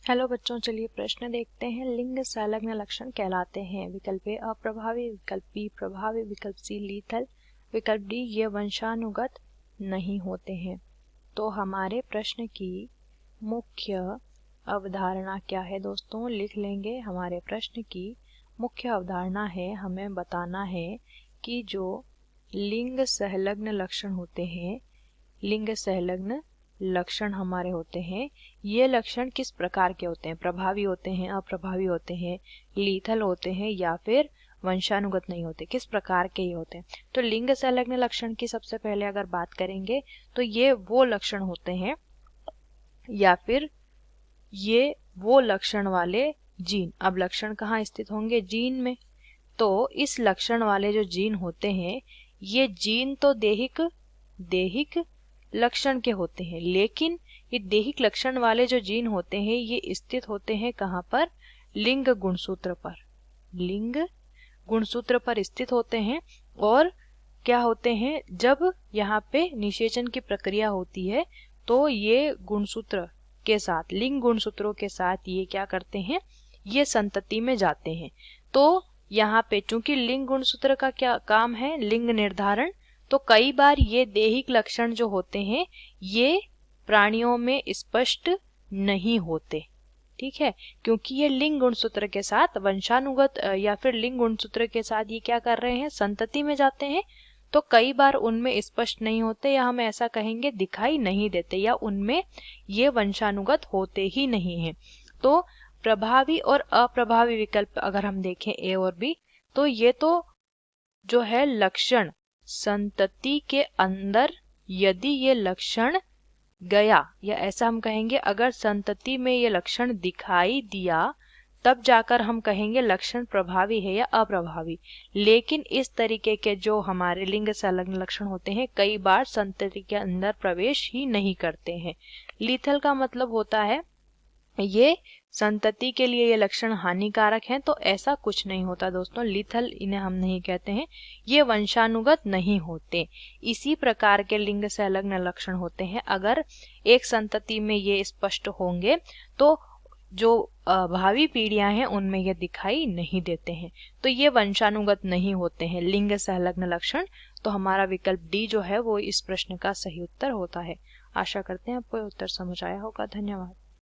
Hello बच्चों, चलिए प्रश्न देखते हैं। लिंग संलग्न लक्षण कहलाते हैं विकल्प ए अप्रभावी, विकल्प बी प्रभावी, विकल्प सी लीथल, विकल्प डी ये वंशानुगत नहीं होते हैं। तो हमारे प्रश्न की मुख्य अवधारणा क्या है दोस्तों, लिख लेंगे। हमारे प्रश्न की मुख्य अवधारणा है, हमें बताना है कि जो लिंग संलग्न लक्षण होते हैं, लिंग संलग्न लक्षण हमारे होते हैं, ये लक्षण किस प्रकार के होते हैं, प्रभावी होते हैं, अप्रभावी होते हैं, लीथल होते हैं या फिर वंशानुगत नहीं होते, किस प्रकार के ये होते हैं। तो लिंग संलग्न लक्षण की सबसे पहले अगर बात करेंगे तो ये वो लक्षण होते हैं या फिर ये वो लक्षण वाले जीन। अब लक्षण कहाँ स्थित होंगे, जीन में। तो इस लक्षण वाले जो जीन होते हैं, ये जीन तो देहिक लक्षण के होते हैं, लेकिन ये देहिक लक्षण वाले जो जीन होते हैं ये स्थित होते हैं कहाँ पर, लिंग गुणसूत्र पर। लिंग गुणसूत्र पर स्थित होते हैं। और क्या होते हैं, जब यहाँ पे निषेचन की प्रक्रिया होती है तो ये गुणसूत्र के साथ, लिंग गुणसूत्रों के साथ ये क्या करते हैं, ये संतति में जाते हैं। तो यहाँ पे चूंकि लिंग गुणसूत्र का क्या काम है, लिंग निर्धारण, तो कई बार ये देहिक लक्षण जो होते हैं ये प्राणियों में स्पष्ट नहीं होते, ठीक है, क्योंकि ये लिंग गुणसूत्र के साथ वंशानुगत या फिर लिंग गुणसूत्र के साथ ये क्या कर रहे हैं, संतति में जाते हैं। तो कई बार उनमें स्पष्ट नहीं होते, या हम ऐसा कहेंगे दिखाई नहीं देते, या उनमें ये वंशानुगत होते ही नहीं है। तो प्रभावी और अप्रभावी विकल्प अगर हम देखें ए और बी, तो ये तो जो है लक्षण संतति के अंदर यदि ये लक्षण गया, या ऐसा हम कहेंगे अगर संतति में ये लक्षण दिखाई दिया तब जाकर हम कहेंगे लक्षण प्रभावी है या अप्रभावी। लेकिन इस तरीके के जो हमारे लिंग संलग्न लक्षण होते हैं कई बार संतति के अंदर प्रवेश ही नहीं करते हैं। लीथल का मतलब होता है ये संतति के लिए ये लक्षण हानिकारक हैं, तो ऐसा कुछ नहीं होता दोस्तों, लीथल इन्हें हम नहीं कहते हैं, ये वंशानुगत नहीं होते। इसी प्रकार के लिंग संलग्न लक्षण होते हैं, अगर एक संतति में ये स्पष्ट होंगे तो जो भावी पीढ़ियां हैं उनमें ये दिखाई नहीं देते हैं, तो ये वंशानुगत नहीं होते हैं लिंग संलग्न लक्षण। तो हमारा विकल्प डी जो है वो इस प्रश्न का सही उत्तर होता है। आशा करते हैं आपको उत्तर समझ आया होगा। धन्यवाद।